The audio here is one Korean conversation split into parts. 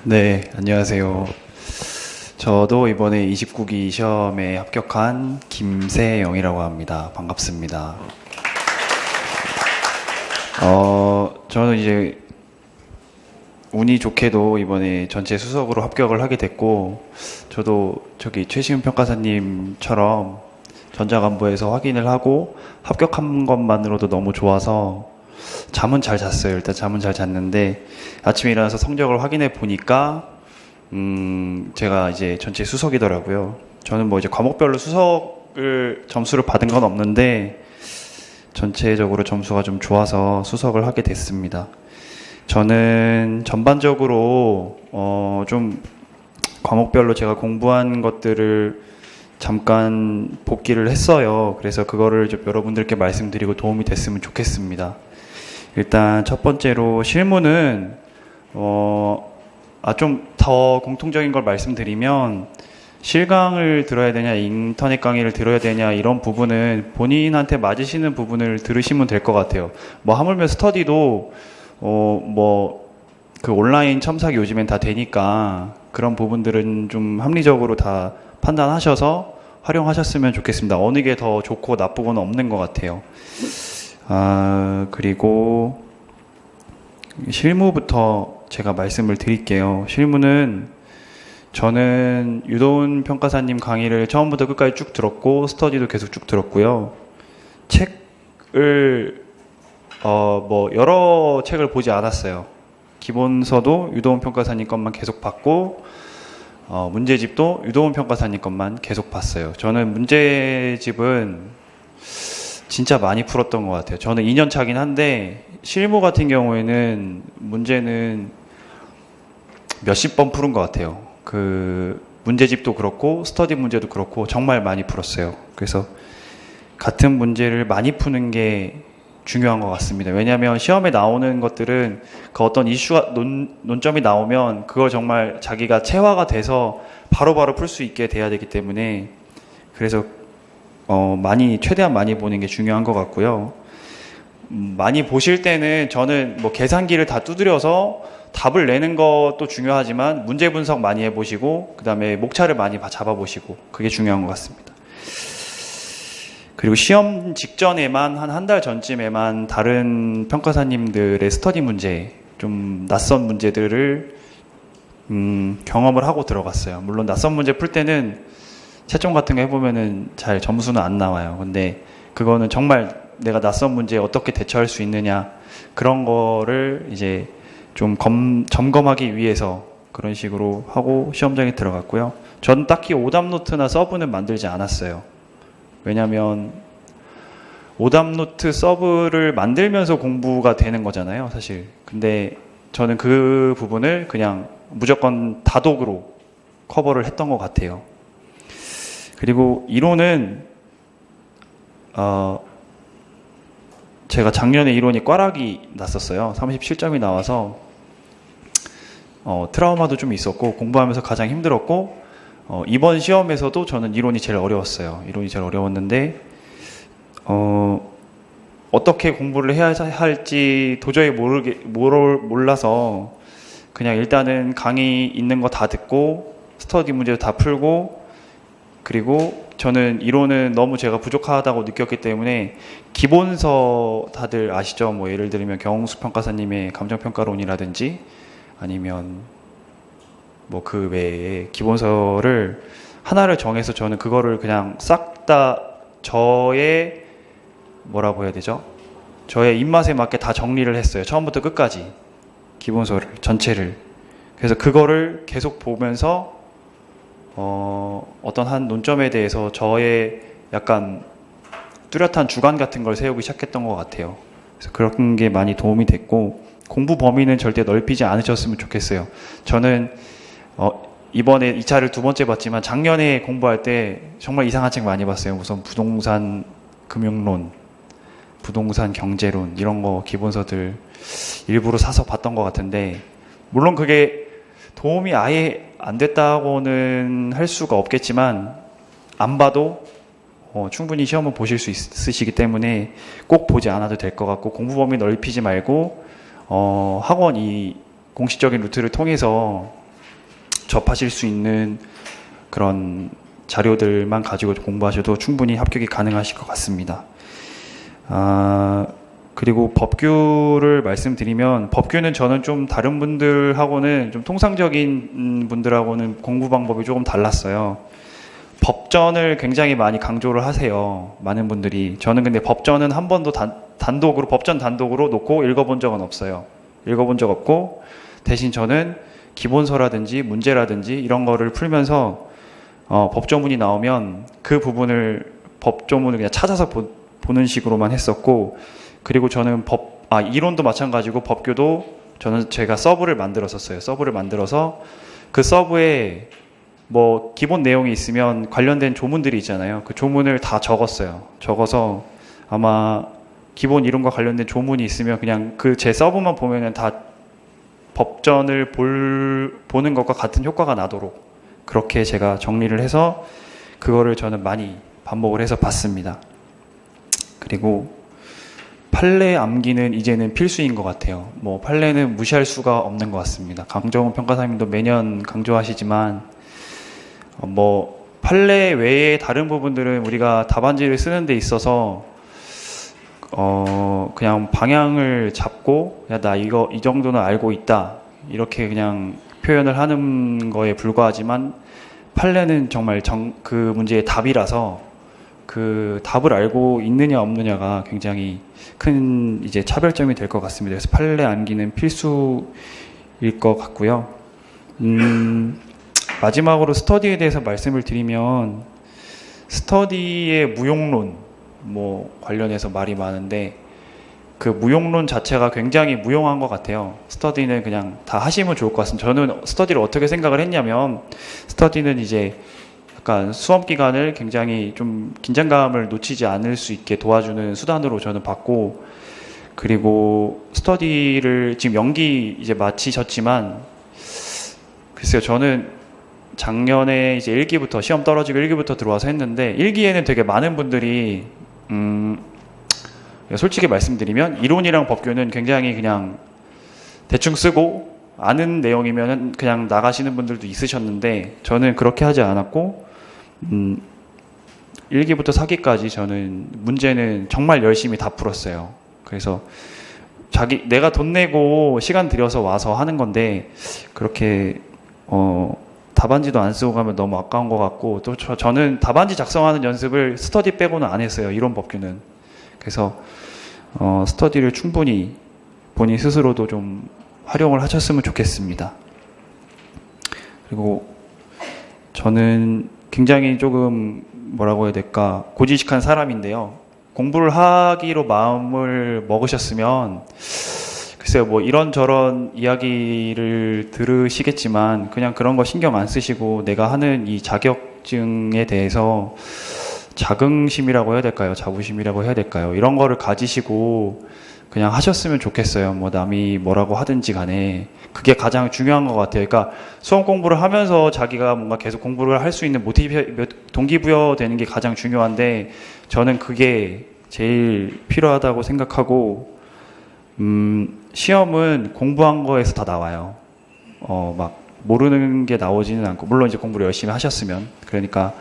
네, 안녕하세요. 저도 이번에 29기 시험에 합격한 김세영이라고 합니다. 반갑습니다. 저는 이제 운이 좋게도 이번에 전체 수석으로 합격을 하게 됐고, 저도 저기 최시훈 평가사님처럼 전자간부에서 확인을 하고 합격한 것만으로도 너무 좋아서 잠은 잘 잤어요. 일단 잠은 잘 잤는데 아침에 일어나서 성적을 확인해 보니까 제가 이제 전체 수석이더라고요. 저는 뭐 이제 과목별로 수석을 점수를 받은 건 없는데 전체적으로 점수가 좀 좋아서 수석을 하게 됐습니다. 저는 전반적으로 좀 과목별로 제가 공부한 것들을 잠깐 복기를 했어요. 그래서 그거를 좀 여러분들께 말씀드리고 도움이 됐으면 좋겠습니다. 일단 첫 번째로 실무는 좀 더 공통적인 걸 말씀드리면 실강을 들어야 되냐 인터넷 강의를 들어야 되냐 이런 부분은 본인한테 맞으시는 부분을 들으시면 될 것 같아요. 뭐 하물며 스터디도 그 온라인 첨삭이 요즘엔 다 되니까 그런 부분들은 좀 합리적으로 다 판단하셔서 활용하셨으면 좋겠습니다. 어느 게 더 좋고 나쁘고는 없는 것 같아요. 그리고 실무부터 제가 말씀을 드릴게요. 실무는 저는 유도훈 평가사님 강의를 처음부터 끝까지 쭉 들었고 스터디도 계속 쭉 들었고요. 책을 여러 책을 보지 않았어요. 기본서도 유도훈 평가사님 것만 계속 봤고 문제집도 유도훈 평가사님 것만 계속 봤어요. 저는 문제집은 진짜 많이 풀었던 것 같아요. 저는 2년 차긴 한데 실무 같은 경우에는 문제는 몇십 번 푸른 것 같아요. 그 문제집도 그렇고 스터디 문제도 그렇고 정말 많이 풀었어요. 그래서 같은 문제를 많이 푸는 게 중요한 것 같습니다. 왜냐하면 시험에 나오는 것들은 그 어떤 이슈가 논점이 나오면 그걸 정말 자기가 체화가 돼서 바로바로 풀 수 있게 돼야 되기 때문에 그래서 최대한 많이 보는 게 중요한 것 같고요. 많이 보실 때는 저는 뭐 계산기를 다 두드려서 답을 내는 것도 중요하지만 문제 분석 많이 해보시고 그 다음에 목차를 많이 잡아보시고 그게 중요한 것 같습니다. 그리고 시험 직전에만 한 달 전쯤에만 다른 평가사님들의 스터디 문제 좀 낯선 문제들을 경험을 하고 들어갔어요. 물론 낯선 문제 풀 때는 채점 같은 거 해보면은 잘 점수는 안 나와요. 근데 그거는 정말 내가 낯선 문제에 어떻게 대처할 수 있느냐 그런 거를 이제 좀 점검하기 위해서 그런 식으로 하고 시험장에 들어갔고요. 전 딱히 오답 노트나 서브는 만들지 않았어요. 왜냐면 오답 노트 서브를 만들면서 공부가 되는 거잖아요, 사실. 근데 저는 그 부분을 그냥 무조건 다독으로 커버를 했던 것 같아요. 그리고 이론은 제가 작년에 이론이 꽈락이 났었어요. 37점이 나와서 트라우마도 좀 있었고 공부하면서 가장 힘들었고 이번 시험에서도 저는 이론이 제일 어려웠어요. 이론이 제일 어려웠는데 어떻게 공부를 해야 할지 도저히 몰라서 그냥 일단은 강의 있는 거 다 듣고 스터디 문제도 다 풀고 그리고 저는 이론은 너무 제가 부족하다고 느꼈기 때문에 기본서 다들 아시죠? 뭐 예를 들면 경홍수 평가사님의 감정평가론이라든지 아니면 뭐 그 외에 기본서를 하나를 정해서 저는 그거를 그냥 싹 다 저의 뭐라고 해야 되죠? 저의 입맛에 맞게 다 정리를 했어요. 처음부터 끝까지 기본서를 전체를. 그래서 그거를 계속 보면서 어떤 한 논점에 대해서 저의 약간 뚜렷한 주관 같은 걸 세우기 시작했던 것 같아요. 그래서 그런 게 많이 도움이 됐고 공부 범위는 절대 넓히지 않으셨으면 좋겠어요. 저는 이번에 2차를 두 번째 봤지만 작년에 공부할 때 정말 이상한 책 많이 봤어요. 우선 부동산 금융론, 부동산 경제론 이런 거 기본서들 일부러 사서 봤던 것 같은데 물론 그게 도움이 아예 안 됐다고는 할 수가 없겠지만 안 봐도 충분히 시험을 보실 수 있으시기 때문에 꼭 보지 않아도 될 것 같고 공부 범위 넓히지 말고 학원 이 공식적인 루트를 통해서 접하실 수 있는 그런 자료들만 가지고 공부하셔도 충분히 합격이 가능하실 것 같습니다. 그리고 법규를 말씀드리면, 법규는 저는 좀 다른 분들하고는, 좀 통상적인 분들하고는 공부 방법이 조금 달랐어요. 법전을 굉장히 많이 강조를 하세요, 많은 분들이. 저는 근데 법전은 한 번도 단독으로, 법전 단독으로 놓고 읽어본 적은 없어요. 읽어본 적 없고, 대신 저는 기본서라든지 문제라든지 이런 거를 풀면서 법조문이 나오면 그 부분을, 법조문을 그냥 찾아서 보는 식으로만 했었고, 그리고 저는 이론도 마찬가지고 법규도 저는 제가 서브를 만들었었어요. 서브를 만들어서 그 서브에 뭐 기본 내용이 있으면 관련된 조문들이 있잖아요. 그 조문을 다 적었어요. 적어서 아마 기본 이론과 관련된 조문이 있으면 그냥 그 제 서브만 보면은 다 법전을 보는 것과 같은 효과가 나도록 그렇게 제가 정리를 해서 그거를 저는 많이 반복을 해서 봤습니다. 그리고 판례 암기는 이제는 필수인 것 같아요. 뭐 판례는 무시할 수가 없는 것 같습니다. 강정훈 평가사님도 매년 강조하시지만 뭐 판례 외에 다른 부분들은 우리가 답안지를 쓰는 데 있어서 그냥 방향을 잡고 야, 나 이거 이 정도는 알고 있다 이렇게 그냥 표현을 하는 거에 불과하지만, 판례는 정말 그 문제의 답이라서 그 답을 알고 있느냐 없느냐가 굉장히 큰 이제 차별점이 될 것 같습니다. 그래서 판례 암기는 필수일 것 같고요. 마지막으로 스터디에 대해서 말씀을 드리면, 스터디의 무용론 뭐 관련해서 말이 많은데 그 무용론 자체가 굉장히 무용한 것 같아요. 스터디는 그냥 다 하시면 좋을 것 같습니다. 저는 스터디를 어떻게 생각을 했냐면, 스터디는 이제 약간 수험 기간을 굉장히 좀 긴장감을 놓치지 않을 수 있게 도와주는 수단으로 저는 봤고, 그리고 스터디를 지금 연기 이제 마치셨지만, 글쎄요, 저는 작년에 이제 1기부터 시험 떨어지고 1기부터 들어와서 했는데, 1기에는 되게 많은 분들이 솔직히 말씀드리면 이론이랑 법규는 굉장히 그냥 대충 쓰고 아는 내용이면 그냥 나가시는 분들도 있으셨는데, 저는 그렇게 하지 않았고 1기부터 4기까지 저는 문제는 정말 열심히 다 풀었어요. 그래서 내가 돈 내고 시간 들여서 와서 하는 건데 그렇게 답안지도 안 쓰고 가면 너무 아까운 것 같고, 또 저는 답안지 작성하는 연습을 스터디 빼고는 안 했어요. 이론 법규는. 그래서 스터디를 충분히 본인 스스로도 좀 활용을 하셨으면 좋겠습니다. 그리고 저는 굉장히 조금 뭐라고 해야 될까, 고지식한 사람인데요. 공부를 하기로 마음을 먹으셨으면 글쎄요, 뭐 이런저런 이야기를 들으시겠지만 그냥 그런 거 신경 안 쓰시고 내가 하는 이 자격증에 대해서 자긍심이라고 해야 될까요? 자부심이라고 해야 될까요? 이런 거를 가지시고 그냥 하셨으면 좋겠어요. 뭐 남이 뭐라고 하든지 간에 그게 가장 중요한 것 같아요. 그러니까 수험 공부를 하면서 자기가 뭔가 계속 공부를 할 수 있는 동기부여 되는 게 가장 중요한데, 저는 그게 제일 필요하다고 생각하고, 시험은 공부한 거에서 다 나와요. 막 모르는 게 나오지는 않고, 물론 이제 공부를 열심히 하셨으면, 그러니까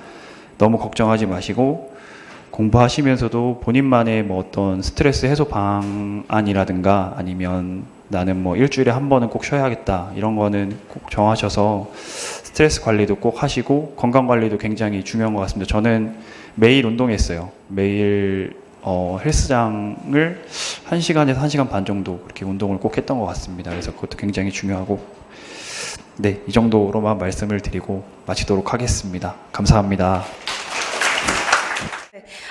너무 걱정하지 마시고 공부하시면서도 본인만의 뭐 어떤 스트레스 해소 방안이라든가 아니면 나는 뭐 일주일에 한 번은 꼭 쉬어야겠다 이런 거는 꼭 정하셔서 스트레스 관리도 꼭 하시고 건강 관리도 굉장히 중요한 것 같습니다. 저는 매일 운동했어요. 매일 헬스장을 1시간에서 1시간 반 정도 그렇게 운동을 꼭 했던 것 같습니다. 그래서 그것도 굉장히 중요하고, 네, 이 정도로만 말씀을 드리고 마치도록 하겠습니다. 감사합니다.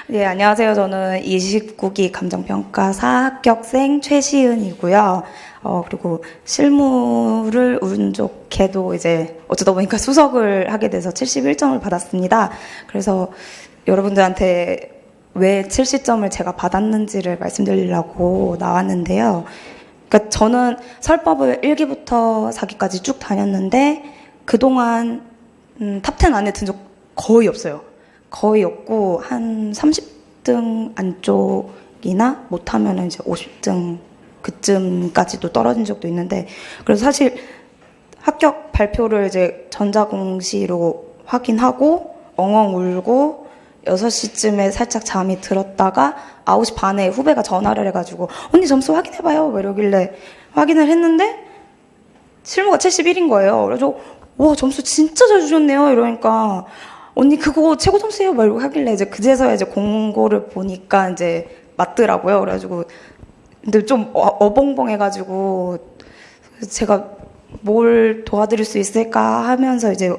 네, 안녕하세요. 저는 29기 감정평가사 합격생 최시은이고요. 그리고 실무를 운 좋게도 이제 어쩌다 보니까 수석을 하게 돼서 71점을 받았습니다. 그래서 여러분들한테 왜 70점을 제가 받았는지를 말씀드리려고 나왔는데요. 그러니까 저는 설법을 1기부터 4기까지 쭉 다녔는데 그동안 탑10 안에 든 적 거의 없어요. 거의 없고 한 30등 안쪽이나 못하면 이제 50등 그쯤까지도 떨어진 적도 있는데, 그래서 사실 합격 발표를 이제 전자공시로 확인하고 엉엉 울고 6시쯤에 살짝 잠이 들었다가 9시 반에 후배가 전화를 해가지고 언니 점수 확인해봐요 뭐 이러길래 확인을 했는데 실무가 71인 거예요. 그래서 와 점수 진짜 잘 주셨네요 이러니까 언니 그거 최고 점수예요 막 이러고 하길래 이제 그제서야 이제 공고를 보니까 이제 맞더라고요. 그래가지고 근데 좀 어벙벙해가지고 제가 뭘 도와드릴 수 있을까 하면서 이제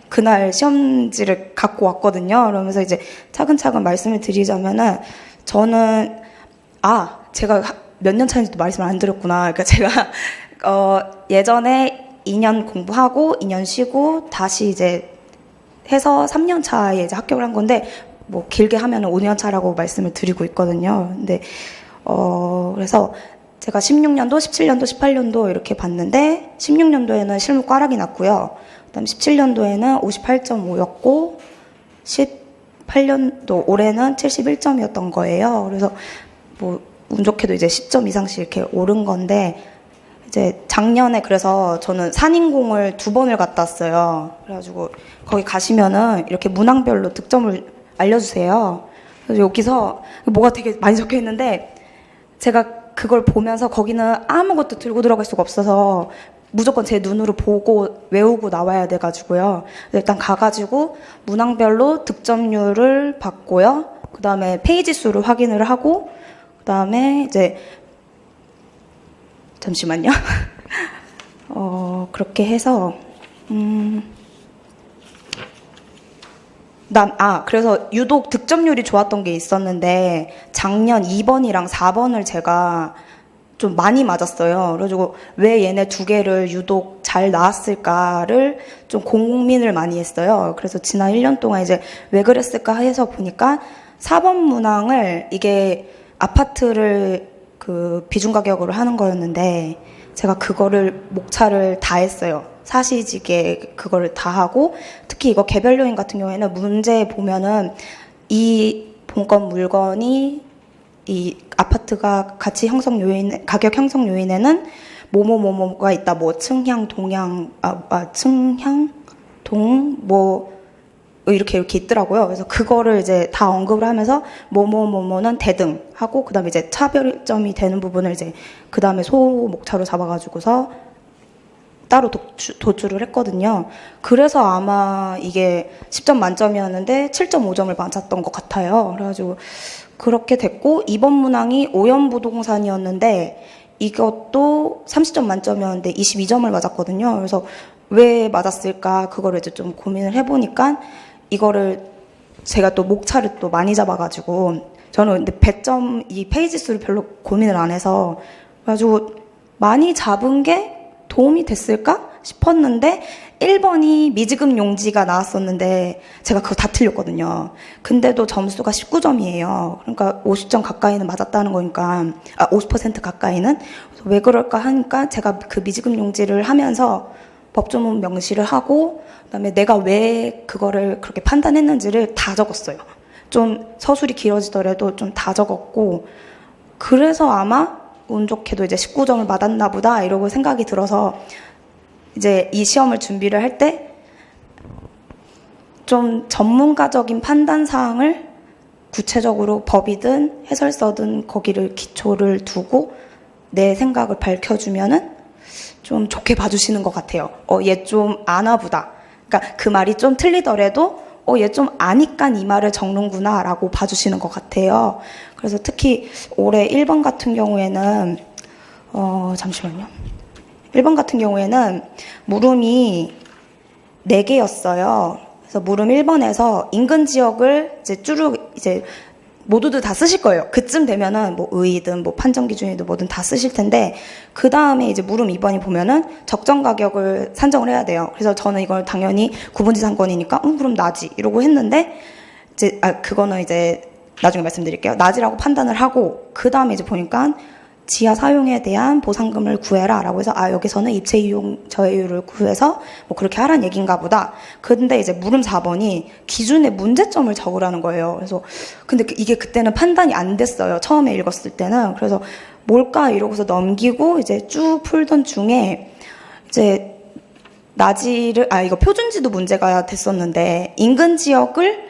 그날 시험지를 갖고 왔거든요. 그러면서 이제 차근차근 말씀을 드리자면은 저는 제가 몇 년 차인지도 말씀을 안 드렸구나. 그러니까 제가 예전에 2년 공부하고 2년 쉬고 다시 이제 해서 3년 차에 이제 합격을 한 건데 뭐 길게 하면은 5년 차라고 말씀을 드리고 있거든요. 근데 그래서 제가 16년도, 17년도, 18년도 이렇게 봤는데 16년도에는 실무 꽈락이 났고요. 그다음 17년도에는 58.5였고 18년도 올해는 71점이었던 거예요. 그래서 뭐 운 좋게도 이제 10점 이상씩 이렇게 오른 건데 이제 작년에 그래서 저는 산인공을 2번을 갔다 왔어요. 그래가지고 거기 가시면은 이렇게 문항별로 득점을 알려주세요. 그래서 여기서 뭐가 되게 많이 적혀 있는데 제가 그걸 보면서 거기는 아무것도 들고 들어갈 수가 없어서 무조건 제 눈으로 보고 외우고 나와야 돼가지고요. 일단 가가지고 문항별로 득점률을 받고요. 그 다음에 페이지 수를 확인을 하고 그 다음에 이제 잠시만요. 그렇게 해서 그래서 유독 득점률이 좋았던 게 있었는데 작년 2번이랑 4번을 제가 좀 많이 맞았어요. 그래가지고 왜 얘네 2개를 유독 잘 나왔을까를 좀 고민을 많이 했어요. 그래서 지난 1년 동안 이제 왜 그랬을까 해서 보니까 4번 문항을 이게 아파트를 그 비중 가격으로 하는 거였는데 제가 그거를 목차를 다 했어요. 사시지게 그거를 다 하고 특히 이거 개별 요인 같은 경우에는 문제 보면은 이 본건 물건이 이 아파트가 가치 형성 요인, 가격 형성 요인에는 뭐뭐뭐뭐가 있다. 뭐 층향, 동향, 층향, 뭐 이렇게 있더라고요. 그래서 그거를 이제 다 언급을 하면서 뭐뭐뭐뭐는 대등 하고 그다음에 이제 차별점이 되는 부분을 이제 그다음에 소목차로 잡아가지고서 따로 도출을 했거든요. 그래서 아마 이게 10점 만점이었는데 7.5점을 맞았던 것 같아요. 그래가지고 그렇게 됐고 2번 문항이 오연부동산이었는데 이것도 30점 만점이었는데 22점을 맞았거든요. 그래서 왜 맞았을까 그거를 이제 좀 고민을 해보니까 이거를 제가 또 목차를 또 많이 잡아가지고 저는 근데 배점 이 페이지 수를 별로 고민을 안 해서 그래가지고 많이 잡은 게 도움이 됐을까 싶었는데 1번이 미지급 용지가 나왔었는데 제가 그거 다 틀렸거든요. 근데도 점수가 19점이에요. 그러니까 50점 가까이는 맞았다는 거니까 50% 가까이는 그래서 왜 그럴까 하니까 제가 그 미지급 용지를 하면서 법조문 명시를 하고 그다음에 내가 왜 그거를 그렇게 판단했는지를 다 적었어요. 좀 서술이 길어지더라도 좀 다 적었고 그래서 아마 운 좋게도 이제 19점을 맞았나 보다 이러고 생각이 들어서 이제 이 시험을 준비를 할 때 좀 전문가적인 판단 사항을 구체적으로 법이든 해설서든 거기를 기초를 두고 내 생각을 밝혀주면은 좀 좋게 봐주시는 것 같아요. 얘 좀 아나 보다. 그러니까 그 말이 좀 틀리더라도 얘 좀 아니까 이 말을 적는구나 라고 봐주시는 것 같아요. 그래서 특히 올해 1번 같은 경우에는 잠시만요. 1번 같은 경우에는 물음이 4개였어요. 그래서 물음 1번에서 인근 지역을 이제 쭈룩 이제 모두들 다 쓰실 거예요. 그쯤 되면은 뭐 의이든 뭐 판정 기준이든 뭐든 다 쓰실 텐데 그 다음에 이제 물음 2번이 보면은 적정 가격을 산정을 해야 돼요. 그래서 저는 이걸 당연히 구분지 상권이니까 그럼 나지 이러고 했는데 이제 그거는 이제 나중에 말씀드릴게요. 나지라고 판단을 하고 그 다음에 이제 보니까 지하 사용에 대한 보상금을 구해라 라고 해서 여기서는 입체 이용 저해율을 구해서 뭐 그렇게 하라는 얘기인가 보다. 근데 이제 물음 4번이 기준의 문제점을 적으라는 거예요. 그래서 근데 이게 그때는 판단이 안 됐어요. 처음에 읽었을 때는. 그래서 뭘까 이러고서 넘기고 이제 쭉 풀던 중에 이제 이거 표준지도 문제가 됐었는데 인근 지역을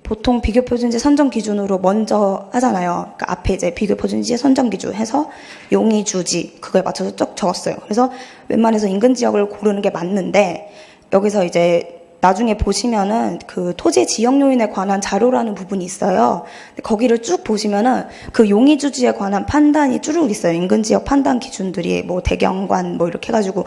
보통 비교 표준지 선정 기준으로 먼저 하잖아요. 그러니까 앞에 이제 비교 표준지 선정 기준 해서 용의 주지 그거에 맞춰서 쭉 적었어요. 그래서 웬만해서 인근 지역을 고르는 게 맞는데 여기서 이제 나중에 보시면은 그 토지 지역 요인에 관한 자료라는 부분이 있어요. 근데 거기를 쭉 보시면은 그 용의 주지에 관한 판단이 쭉 있어요. 인근 지역 판단 기준들이 뭐 대경관 뭐 이렇게 해가지고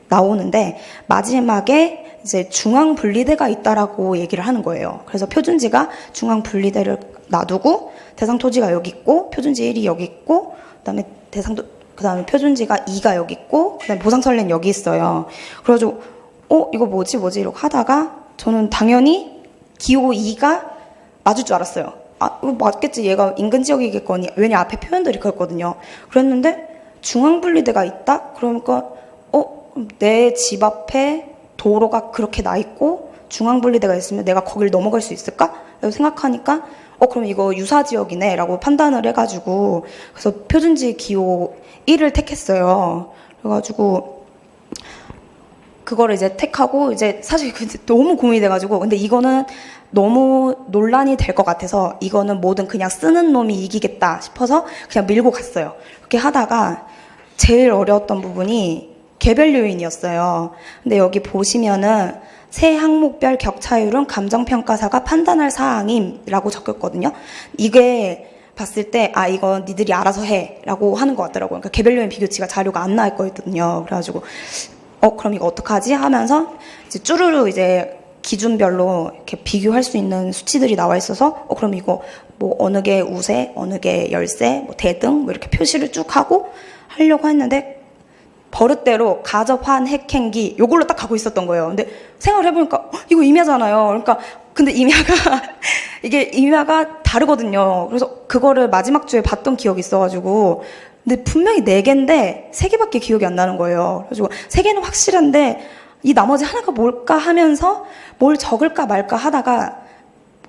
나오는데 마지막에 이제 중앙 분리대가 있다라고 얘기를 하는 거예요. 그래서 표준지가 중앙 분리대를 놔두고 대상 토지가 여기 있고 표준지 1이 여기 있고 그다음에 표준지가 2가 여기 있고 그다음에 보상설례는 여기 있어요. 그래가지고 이거 뭐지 이러고 하다가 저는 당연히 기호 2가 맞을 줄 알았어요. 이거 맞겠지. 얘가 인근 지역이겠거니. 왜냐 앞에 표현들이 그랬거든요. 그랬는데 중앙 분리대가 있다? 그러니까 내 집 앞에 도로가 그렇게 나 있고 중앙 분리대가 있으면 내가 거길 넘어갈 수 있을까? 라고 생각하니까 그럼 이거 유사 지역이네 라고 판단을 해가지고 그래서 표준지 기호 1을 택했어요. 그래가지고 그거를 이제 택하고 이제 사실 너무 고민이 돼가지고 근데 이거는 너무 논란이 될 것 같아서 이거는 뭐든 그냥 쓰는 놈이 이기겠다 싶어서 그냥 밀고 갔어요. 그렇게 하다가 제일 어려웠던 부분이 개별 요인이었어요. 근데 여기 보시면은 세 항목별 격차율은 감정평가사가 판단할 사항임라고 적혔거든요. 이게 봤을 때 이건 니들이 알아서 해라고 하는 것 같더라고요. 그러니까 개별 요인 비교치가 자료가 안 나와 있거든요. 그래가지고 그럼 이거 어떡하지 하면서 이제 쭈루루 이제 기준별로 이렇게 비교할 수 있는 수치들이 나와 있어서 그럼 이거 뭐 어느 게 우세, 어느 게 열세, 뭐 대등 뭐 이렇게 표시를 쭉 하고 하려고 했는데 버릇대로 가접, 환, 핵행기 요걸로 딱 가고 있었던 거예요. 근데 생각을 해보니까 이거 임야잖아요. 그러니까 근데 임야가 다르거든요. 그래서 그거를 마지막 주에 봤던 기억이 있어가지고 근데 분명히 4개인데 3개밖에 기억이 안 나는 거예요. 그래가지고 3개는 확실한데 이 나머지 하나가 뭘까 하면서 뭘 적을까 말까 하다가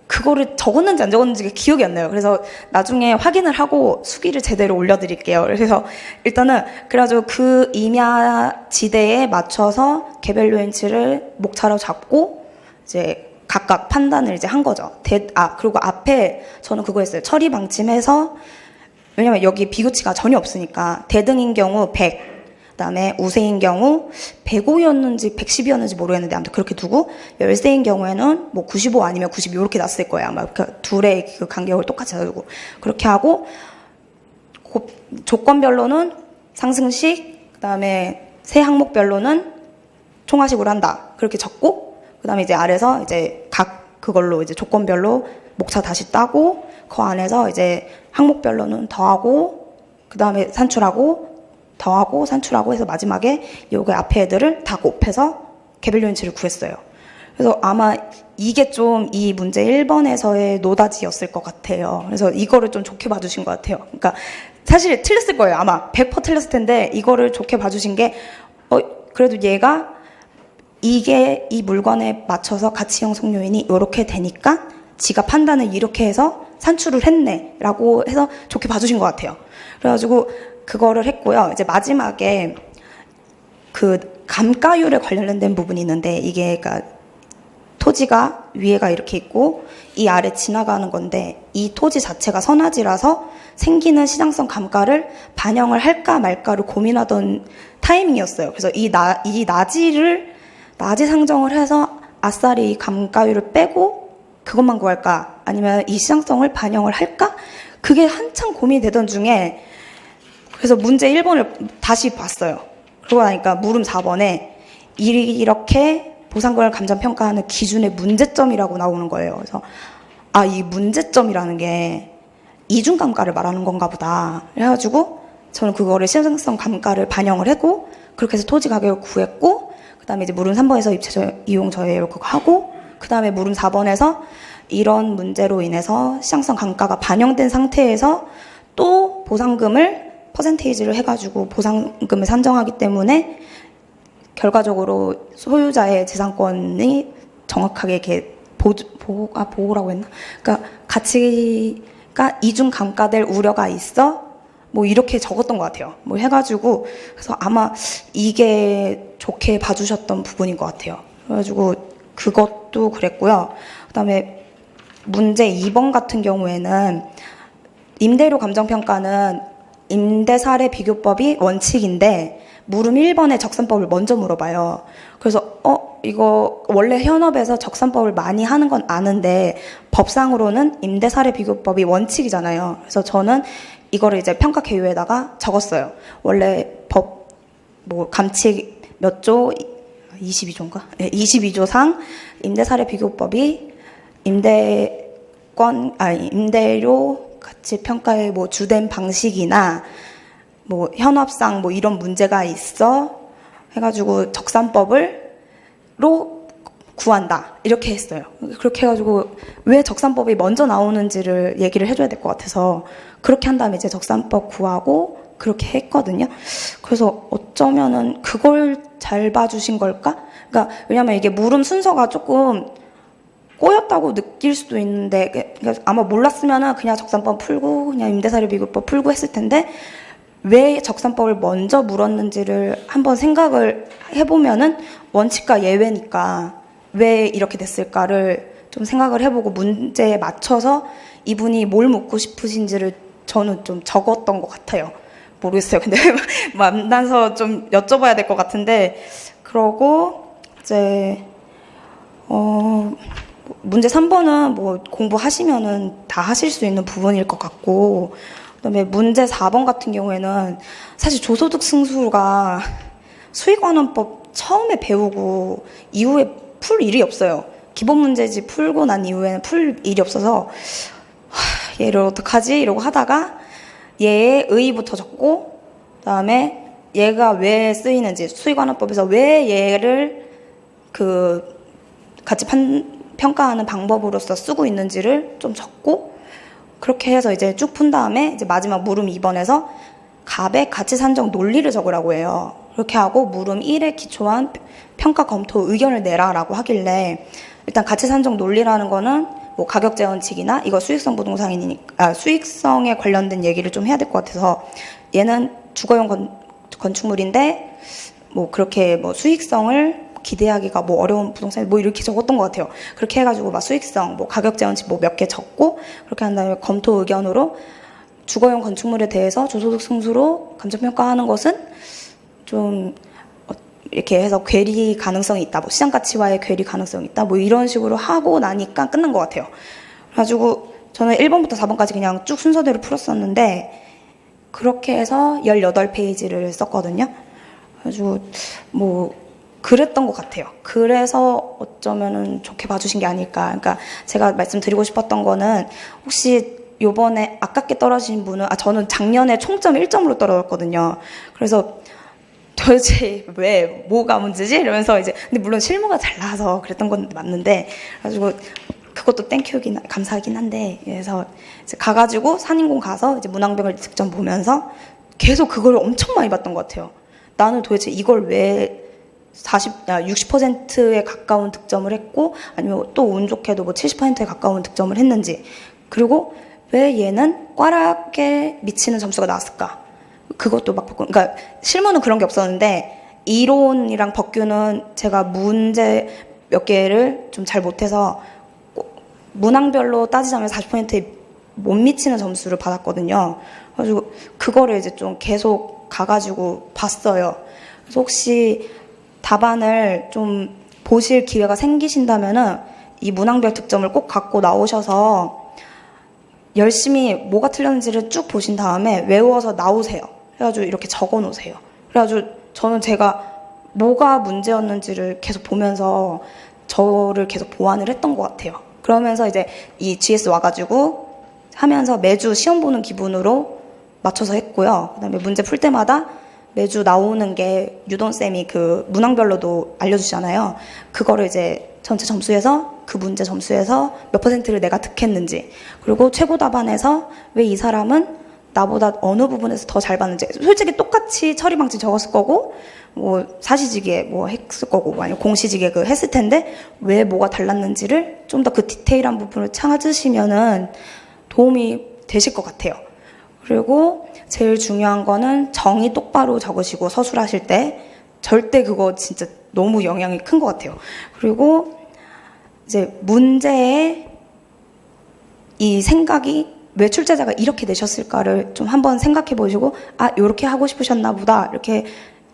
그거를 적었는지 안 적었는지 기억이 안 나요. 그래서 나중에 확인을 하고 수기를 제대로 올려드릴게요. 그래서 일단은 그래가지고 그 임야 지대에 맞춰서 개별 요인치를 목차로 잡고 이제 각각 판단을 이제 한 거죠. 그리고 앞에 저는 그거 했어요. 처리 방침해서 왜냐면 여기 비교치가 전혀 없으니까 대등인 경우 100, 그다음에 우세인 경우 105였는지 110이었는지 모르겠는데 아무튼 그렇게 두고 열세인 경우에는 뭐 95 아니면 90 이렇게 났을 거예요. 아마 둘의 그 간격을 똑같이 해가지고 그렇게 하고 조건별로는 상승식, 그다음에 세 항목별로는 총화식으로 한다. 그렇게 적고 그다음에 이제 아래서 이제 각 그걸로 이제 조건별로 목차 다시 따고 그 안에서 이제 항목별로는 더하고 그다음에 산출하고 더하고 산출하고 해서 마지막에 요게 앞에 애들을 다 곱해서 개별 요인치를 구했어요. 그래서 아마 이게 좀 이 문제 1번에서의 노다지였을 것 같아요. 그래서 이거를 좀 좋게 봐주신 것 같아요. 그러니까 사실 틀렸을 거예요. 아마 100% 틀렸을 텐데 이거를 좋게 봐주신 게 그래도 얘가 이게 이 물건에 맞춰서 가치 형성 요인이 이렇게 되니까 지가 판단을 이렇게 해서 산출을 했네 라고 해서 좋게 봐주신 것 같아요. 그래가지고 그거를 했고요. 이제 마지막에 그 감가율에 관련된 부분이 있는데 이게 그러니까 토지가 위에가 이렇게 있고 이 아래 지나가는 건데 이 토지 자체가 선화지라서 생기는 시장성 감가를 반영을 할까 말까를 고민하던 타이밍이었어요. 그래서 이 나지 상정을 해서 아싸리 이 감가율을 빼고 그것만 구할까 아니면 이 시장성을 반영을 할까? 그게 한참 고민이 되던 중에 그래서 문제 1번을 다시 봤어요. 그러고 나니까 물음 4번에 이렇게 보상권을 감정평가하는 기준의 문제점이라고 나오는 거예요. 그래서 이 문제점이라는 게 이중감가를 말하는 건가 보다. 그래가지고 저는 그거를 시장성 감가를 반영을 하고 그렇게 해서 토지 가격을 구했고 그 다음에 이제 물음 3번에서 입체 이용 저해율 그거 하고 그 다음에 물음 4번에서 이런 문제로 인해서 시장성 감가가 반영된 상태에서 또 보상금을 퍼센테이지를 해가지고 보상금을 산정하기 때문에 결과적으로 소유자의 재산권이 정확하게 이렇게 보호라고 했나? 그러니까 가치가 이중 감가될 우려가 있어 뭐 이렇게 적었던 것 같아요. 뭐 해가지고 그래서 아마 이게 좋게 봐주셨던 부분인 것 같아요. 그래가지고 그것도 그랬고요. 그다음에 문제 2번 같은 경우에는 임대료 감정평가는 임대사례 비교법이 원칙인데 물음 1번의 적산법을 먼저 물어봐요. 그래서 이거 원래 현업에서 적산법을 많이 하는 건 아는데 법상으로는 임대사례 비교법이 원칙이잖아요. 그래서 저는 이거를 이제 평가 개요에다가 적었어요. 원래 법 뭐 감칙 몇 조 22조인가? 네, 22조상 임대사례 비교법이 임대료 가치 평가의 뭐 주된 방식이나 뭐 현업상 뭐 이런 문제가 있어 해가지고 적산법으로 구한다 이렇게 했어요. 그렇게 해가지고 왜 적산법이 먼저 나오는지를 얘기를 해줘야 될 것 같아서 그렇게 한 다음에 이제 적산법 구하고 그렇게 했거든요. 그래서 어쩌면은 그걸 잘 봐주신 걸까? 그러니까 왜냐면 이게 물음 순서가 조금 꼬였다고 느낄 수도 있는데 그러니까 아마 몰랐으면은 그냥 적산법 풀고 그냥 임대사례 비교법 풀고 했을 텐데 왜 적산법을 먼저 물었는지를 한번 생각을 해보면은 원칙과 예외니까 왜 이렇게 됐을까를 좀 생각을 해보고 문제에 맞춰서 이분이 뭘 묻고 싶으신지를 저는 좀 적었던 것 같아요. 모르겠어요. 근데 만나서 좀 여쭤봐야 될 것 같은데 그러고 이제 문제 3번은 뭐 공부하시면은 다 하실 수 있는 부분일 것 같고 그다음에 문제 4번 같은 경우에는 사실 조소득 승수가 수익환원법 처음에 배우고 이후에 풀 일이 없어요. 기본 문제집 풀고 난 이후에는 풀 일이 없어서 얘를 어떡하지? 이러고 하다가 얘의 의의부터 적고 그다음에 얘가 왜 쓰이는지 수익환원법에서 왜 얘를 그 같이 평가하는 방법으로서 쓰고 있는지를 좀 적고 그렇게 해서 이제 쭉 푼 다음에 이제 마지막 물음 2번에서 갑의 가치 산정 논리를 적으라고 해요. 그렇게 하고 물음 1에 기초한 평가 검토 의견을 내라라고 하길래 일단 가치 산정 논리라는 거는 뭐 가격 재원칙이나 이거 수익성 부동산이니까 수익성에 관련된 얘기를 좀 해야 될 것 같아서 얘는 주거용 건축물인데 뭐 그렇게 뭐 수익성을 기대하기가 뭐 어려운 부동산 뭐 이렇게 적었던 것 같아요. 그렇게 해가지고 막 수익성, 뭐 가격 재원칙 뭐 몇 개 적고 그렇게 한 다음에 검토 의견으로 주거용 건축물에 대해서 조소득 승수로 감정평가하는 것은 좀 이렇게 해서 괴리 가능성이 있다. 뭐 시장 가치와의 괴리 가능성이 있다. 뭐 이런 식으로 하고 나니까 끝난 것 같아요. 그래가지고 저는 1번부터 4번까지 그냥 쭉 순서대로 풀었었는데 그렇게 해서 18페이지를 썼거든요. 그래가지고 뭐 그랬던 것 같아요. 그래서 어쩌면은 좋게 봐주신 게 아닐까. 그러니까 제가 말씀드리고 싶었던 거는 혹시 요번에 아깝게 떨어진 분은 저는 작년에 총점 1점으로 떨어졌거든요. 그래서 도대체 왜 뭐가 문제지? 이러면서 이제 근데 물론 실무가 잘 나와서 그랬던 건 맞는데 그래가지고 그것도 땡큐긴 감사하긴 한데 그래서 이제 가가지고 산인공 가서 이제 문항벽을 득점 보면서 계속 그걸 엄청 많이 봤던 것 같아요. 나는 도대체 이걸 왜 60%에 가까운 득점을 했고 아니면 또 운 좋게도 뭐 70%에 가까운 득점을 했는지 그리고 왜 얘는 꽈락에 미치는 점수가 나왔을까? 그것도 막 바꾸고 그러니까 실무는 그런 게 없었는데 이론이랑 법규는 제가 문제 몇 개를 좀 잘 못해서 문항별로 따지자면 40%에 못 미치는 점수를 받았거든요. 그래가지고 그거를 이제 좀 계속 가가지고 봤어요. 그래서 혹시 답안을 좀 보실 기회가 생기신다면은 이 문항별 득점을 꼭 갖고 나오셔서 열심히 뭐가 틀렸는지를 쭉 보신 다음에 외워서 나오세요. 그래가지고 이렇게 적어 놓으세요. 그래가지고 저는 제가 뭐가 문제였는지를 계속 보면서 저를 계속 보완을 했던 것 같아요. 그러면서 이제 이 GS 와가지고 하면서 매주 시험 보는 기분으로 맞춰서 했고요. 그다음에 문제 풀 때마다 매주 나오는 게 유돈쌤이 그 문항별로도 알려주시잖아요. 그거를 이제 전체 점수에서 그 문제 점수에서 몇 퍼센트를 내가 득했는지 그리고 최고 답안에서 왜 이 사람은 나보다 어느 부분에서 더 잘 봤는지 솔직히 똑같이 처리 방식 적었을 거고 뭐 사시지게 뭐 했을 거고 뭐 아니면 공시지게 그 했을 텐데 왜 뭐가 달랐는지를 좀 더 그 디테일한 부분을 찾으시면은 도움이 되실 것 같아요. 그리고 제일 중요한 거는 정의 똑바로 적으시고 서술하실 때 절대 그거 진짜 너무 영향이 큰 것 같아요. 그리고 이제 문제의 이 생각이 왜 출제자가 이렇게 내셨을까를 좀 한번 생각해 보시고 요렇게 하고 싶으셨나 보다 이렇게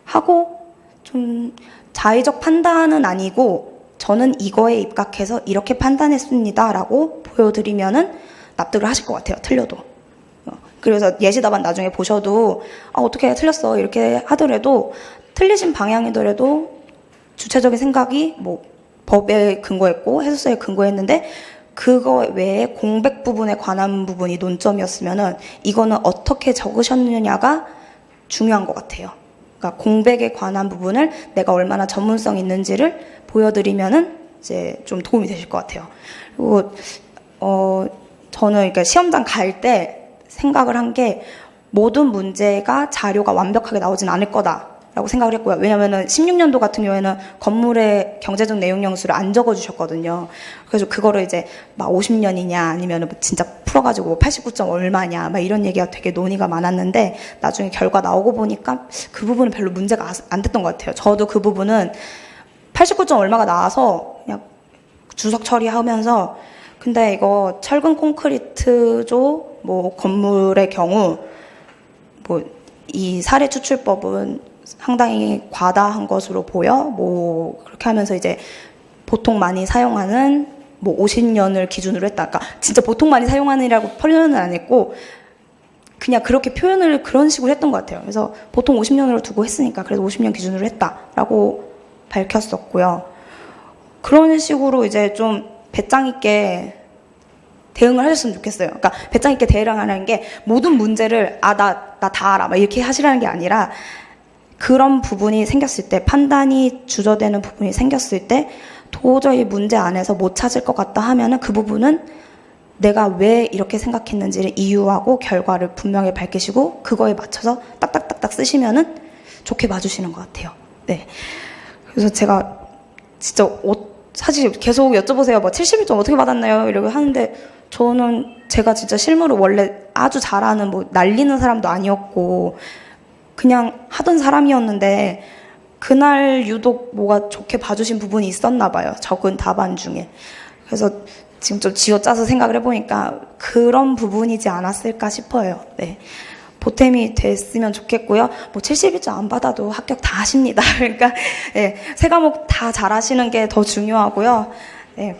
하고 좀 자의적 판단은 아니고 저는 이거에 입각해서 이렇게 판단했습니다 라고 보여드리면은 납득을 하실 것 같아요. 틀려도. 그래서 예시답안 나중에 보셔도 어떻게 틀렸어 이렇게 하더라도 틀리신 방향이더라도 주체적인 생각이 뭐 법에 근거했고 해설서에 근거했는데 그거 외에 공백 부분에 관한 부분이 논점이었으면은 이거는 어떻게 적으셨느냐가 중요한 것 같아요. 그러니까 공백에 관한 부분을 내가 얼마나 전문성 있는지를 보여드리면은 이제 좀 도움이 되실 것 같아요. 그리고 저는 그러니까 시험장 갈 때 생각을 한 게 모든 문제가 자료가 완벽하게 나오진 않을 거다라고 생각을 했고요. 왜냐면은 16년도 같은 경우에는 건물의 경제적 내용 영수를 안 적어주셨거든요. 그래서 그거를 이제 막 50년이냐 아니면은 진짜 풀어가지고 89점 얼마냐 막 이런 얘기가 되게 논의가 많았는데 나중에 결과 나오고 보니까 그 부분은 별로 문제가 안 됐던 것 같아요. 저도 그 부분은 89점 얼마가 나와서 그냥 주석 처리하면서 근데 이거 철근 콘크리트조 뭐 건물의 경우 뭐 이 사례 추출법은 상당히 과다한 것으로 보여 뭐 그렇게 하면서 이제 보통 많이 사용하는 뭐 50년을 기준으로 했다. 그러니까 진짜 보통 많이 사용하는이라고 표현은 안 했고 그냥 그렇게 표현을 그런 식으로 했던 것 같아요. 그래서 보통 50년으로 두고 했으니까 그래서 50년 기준으로 했다라고 밝혔었고요. 그런 식으로 이제 좀 배짱 있게 대응을 하셨으면 좋겠어요. 그러니까 배짱 있게 대응하는 게 모든 문제를 나 다 알아 막 이렇게 하시라는 게 아니라 그런 부분이 생겼을 때 판단이 주저되는 부분이 생겼을 때 도저히 문제 안에서 못 찾을 것 같다 하면은 그 부분은 내가 왜 이렇게 생각했는지를 이유하고 결과를 분명히 밝히시고 그거에 맞춰서 딱딱딱딱 쓰시면은 좋게 봐주시는 것 같아요. 네. 그래서 제가 진짜 사실 계속 여쭤보세요. 뭐 71점 어떻게 받았나요? 이러고 하는데 저는 제가 진짜 실무를 원래 아주 잘하는 뭐 날리는 사람도 아니었고 그냥 하던 사람이었는데 그날 유독 뭐가 좋게 봐주신 부분이 있었나 봐요. 적은 답안 중에. 그래서 지금 좀 쥐어짜서 생각을 해보니까 그런 부분이지 않았을까 싶어요. 네. 보탬이 됐으면 좋겠고요. 뭐 71점 안 받아도 합격 다 하십니다. 그러니까 네, 세 과목 다 잘하시는 게 더 중요하고요. 네,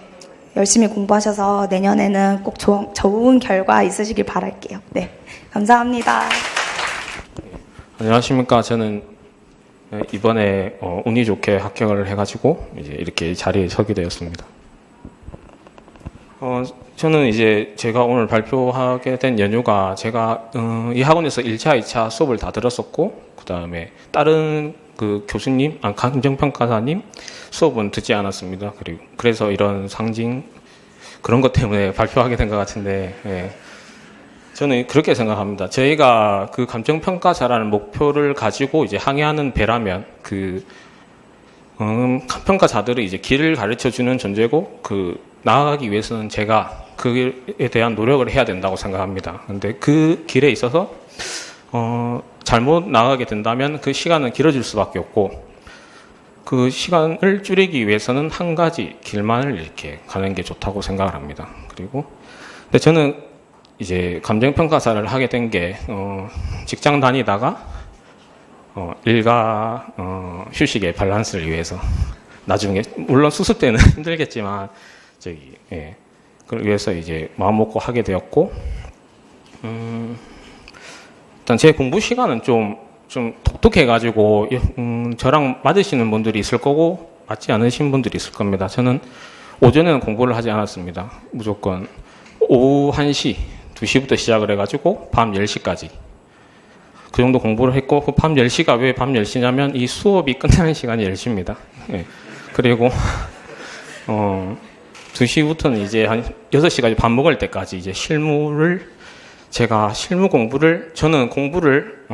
열심히 공부하셔서 내년에는 꼭 좋은 결과 있으시길 바랄게요. 네, 감사합니다. 안녕하십니까. 저는 이번에 운이 좋게 합격을 해가지고 이제 이렇게 자리에 서게 되었습니다. 저는 이제 제가 오늘 발표하게 된 연유가 제가 이 학원에서 1차, 2차 수업을 다 들었었고 그 다음에 다른 그 교수님, 감정평가사님 수업은 듣지 않았습니다. 그래서 이런 상징 그런 것 때문에 발표하게 된 것 같은데 예. 저는 그렇게 생각합니다. 저희가 그 감정평가사라는 목표를 가지고 이제 항해하는 배라면 평가자들이 이제 길을 가르쳐주는 존재고 나아가기 위해서는 제가 그에 대한 노력을 해야 된다고 생각합니다. 근데 그 길에 있어서 잘못 나아가게 된다면 그 시간은 길어질 수밖에 없고 그 시간을 줄이기 위해서는 한 가지 길만을 이렇게 가는 게 좋다고 생각을 합니다. 근데 저는 이제 감정평가사를 하게 된 게 직장 다니다가 일과 휴식의 밸런스를 위해서 나중에 물론 수습 때는 힘들겠지만 그걸 위해서 이제 마음 먹고 하게 되었고 일단 제 공부 시간은 좀 독특해가지고 저랑 맞으시는 분들이 있을 거고 맞지 않으신 분들이 있을 겁니다. 저는 오전에는 공부를 하지 않았습니다. 무조건 오후 1시, 2시부터 시작을 해가지고 밤 10시까지 그 정도 공부를 했고 그 밤 10시가 왜 밤 10시냐면 이 수업이 끝나는 시간이 10시입니다. 예. 그리고 2시부터는 이제 한 6시까지 밥 먹을 때까지 이제 제가 실무 공부를 저는 공부를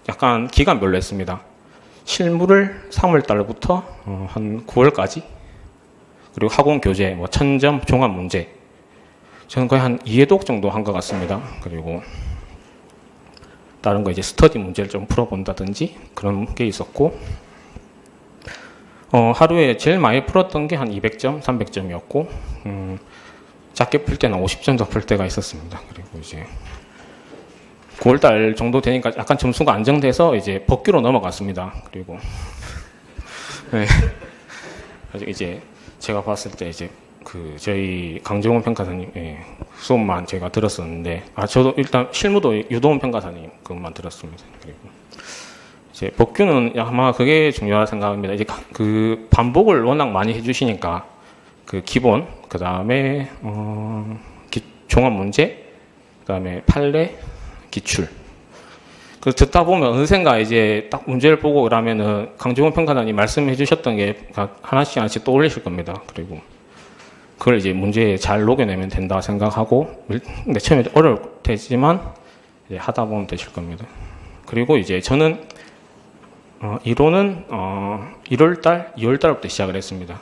약간 기간별로 했습니다. 실무를 3월 달부터 한 9월까지 그리고 학원 교재 뭐 1000점 종합 문제 저는 거의 한 2회독 정도 한 것 같습니다. 그리고 다른 거 이제 스터디 문제를 좀 풀어본다든지 그런 게 있었고, 하루에 제일 많이 풀었던 게 한 200점, 300점이었고, 작게 풀 때는 50점 더 풀 때가 있었습니다. 그리고 이제 9월달 정도 되니까 약간 점수가 안정돼서 이제 법규로 넘어갔습니다. 그리고 네. 아직 이제 제가 봤을 때 이제 그 저희 강정훈 평가사님 수업만 제가 들었었는데, 저도 일단 실무도 유도훈 평가사님 그것만 들었습니다. 그리고 이제 법규는 아마 그게 중요하다 생각합니다. 이제 그 반복을 워낙 많이 해주시니까 그 기본, 그 다음에 종합 문제, 그 다음에 판례, 기출. 그 듣다 보면 어느샌가 이제 딱 문제를 보고 그러면은 강정훈 평가사님 말씀해 주셨던 게 하나씩 하나씩 떠올리실 겁니다. 그리고 그걸 이제 문제에 잘 녹여내면 된다 생각하고, 근데 처음에 어려울 테지만 이제 하다 보면 되실 겁니다. 그리고 이제 저는 이론은 1월달, 2월달부터 시작을 했습니다.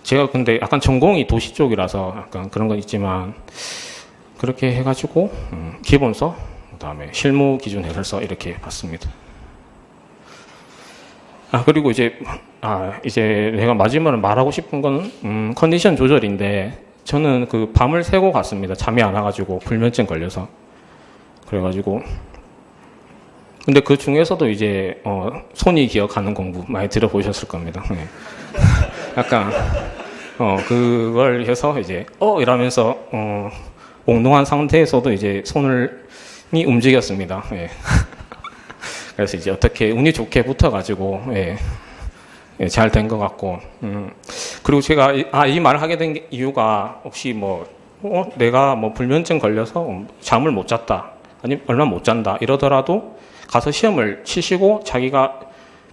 제가 근데 약간 전공이 도시 쪽이라서 약간 그런 건 있지만, 그렇게 해가지고 기본서, 그다음에 실무 기준 해설서 이렇게 봤습니다. 그리고 이제 내가 마지막으로 말하고 싶은 거는 컨디션 조절인데, 저는 그 밤을 새고 갔습니다. 잠이 안 와가지고 불면증 걸려서. 그래가지고 근데 그 중에서도 이제 손이 기억하는 공부 많이 들어보셨을 겁니다. 네. 약간 그걸 해서 이제 이러면서 몽롱한 상태에서도 이제 손이 움직였습니다. 예. 그래서 이제 어떻게 운이 좋게 붙어가지고 잘 된 것 같고, 그리고 제가 이 말을 하게 된 이유가 혹시 내가 불면증 걸려서 잠을 못 잤다, 아니면 얼마 못 잔다 이러더라도 가서 시험을 치시고 자기가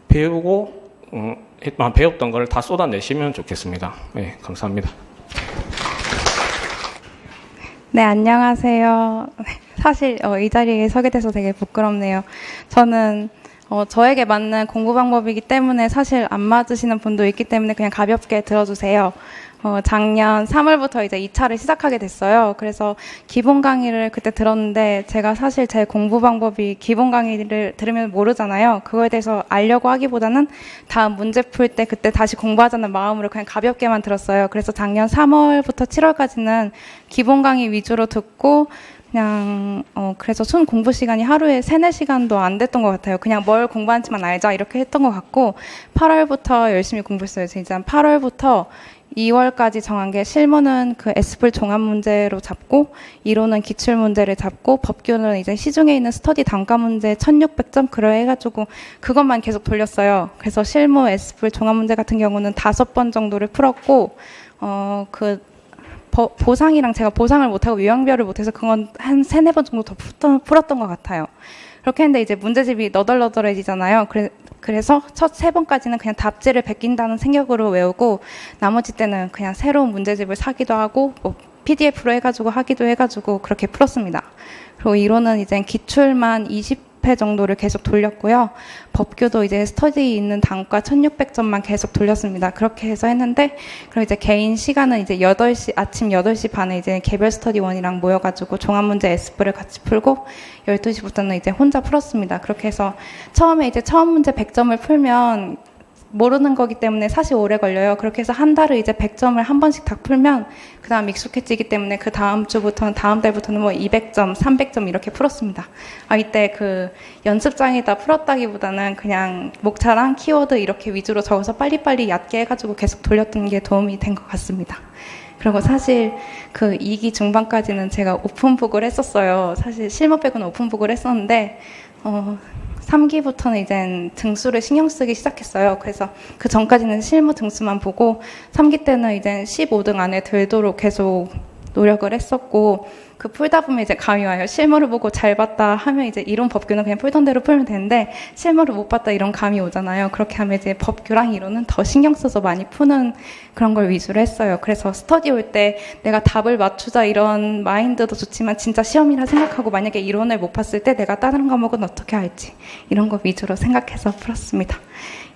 배우고 배웠던 걸 다 쏟아내시면 좋겠습니다. 네, 감사합니다. 네, 안녕하세요. 사실 이 자리에 서게 돼서 되게 부끄럽네요. 저는 저에게 맞는 공부 방법이기 때문에 사실 안 맞으시는 분도 있기 때문에 그냥 가볍게 들어주세요. 작년 3월부터 이제 2차를 시작하게 됐어요. 그래서 기본 강의를 그때 들었는데, 제가 사실 제 공부 방법이 기본 강의를 들으면 모르잖아요. 그거에 대해서 알려고 하기보다는 다음 문제 풀 때 그때 다시 공부하자는 마음으로 그냥 가볍게만 들었어요. 그래서 작년 3월부터 7월까지는 기본 강의 위주로 듣고, 그냥 그래서 순 공부 시간이 하루에 3-4시간도 안 됐던 것 같아요. 그냥 뭘 공부하는지만 알자 이렇게 했던 것 같고, 8월부터 열심히 공부했어요. 진짜 8월부터 2월까지 정한 게, 실무는 그 S풀 종합 문제로 잡고, 이론은 기출 문제를 잡고, 법규는 이제 시중에 있는 스터디 단과 문제 1600점 그래 해가지고 그것만 계속 돌렸어요. 그래서 실무 S풀 종합 문제 같은 경우는 5번 정도를 풀었고, 보상이랑 제가 보상을 못하고 유형별을 못해서 그건 한 3-4번 정도 더 풀었던 것 같아요. 그렇게 했는데 이제 문제집이 너덜너덜해지잖아요. 그래서 첫 3번까지는 그냥 답지를 베낀다는 생각으로 외우고, 나머지 때는 그냥 새로운 문제집을 사기도 하고 PDF로 해가지고 하기도 해가지고 그렇게 풀었습니다. 그리고 이론은 이제 기출만 20회 정도를 계속 돌렸고요. 법규도 이제 스터디 있는 단과 1600점만 계속 돌렸습니다. 그렇게 해서 했는데, 그리고 이제 개인 시간은 이제 아침 8시 반에 이제 개별 스터디원이랑 모여가지고 종합문제 S풀을 같이 풀고, 12시부터는 이제 혼자 풀었습니다. 그렇게 해서 처음에 이제 처음 문제 100점을 풀면 모르는 거기 때문에 사실 오래 걸려요. 그렇게 해서 한 달을 이제 100점을 한 번씩 다 풀면 그 다음 익숙해지기 때문에 그 다음 주부터는, 다음 달부터는 200점, 300점 이렇게 풀었습니다. 이때 그 연습장에다 풀었다기보다는 그냥 목차랑 키워드 이렇게 위주로 적어서 빨리빨리 얕게 해가지고 계속 돌렸던 게 도움이 된 것 같습니다. 그리고 사실 그 2기 중반까지는 제가 오픈북을 했었어요. 사실 실무 빼고는 오픈북을 했었는데, 3기부터는 이제 등수를 신경 쓰기 시작했어요. 그래서 그 전까지는 실무 등수만 보고, 3기 때는 이제 15등 안에 들도록 계속 노력을 했었고, 그 풀다 보면 이제 감이 와요. 실무를 보고 잘 봤다 하면 이제 이론 법규는 그냥 풀던 대로 풀면 되는데, 실무를 못 봤다 이런 감이 오잖아요. 그렇게 하면 이제 법규랑 이론은 더 신경 써서 많이 푸는 그런 걸 위주로 했어요. 그래서 스터디 올 때 내가 답을 맞추자 이런 마인드도 좋지만, 진짜 시험이라 생각하고 만약에 이론을 못 봤을 때 내가 다른 과목은 어떻게 할지 이런 거 위주로 생각해서 풀었습니다.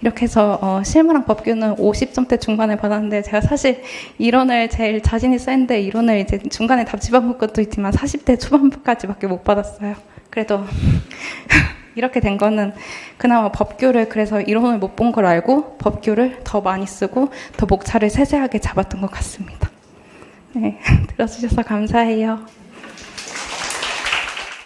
이렇게 해서 실무랑 법규는 50점대 중반에 받았는데, 제가 사실 이론을 제일 자신 있어 했는데, 이론을 이제 중간에 답지 바꾼 것도 있지만 40대 초반까지밖에 못 받았어요. 그래도 이렇게 된 거는 그나마 법규를 그래서 이론을 못 본 걸 알고 법규를 더 많이 쓰고 더 목차를 세세하게 잡았던 것 같습니다. 네, 들어주셔서 감사해요.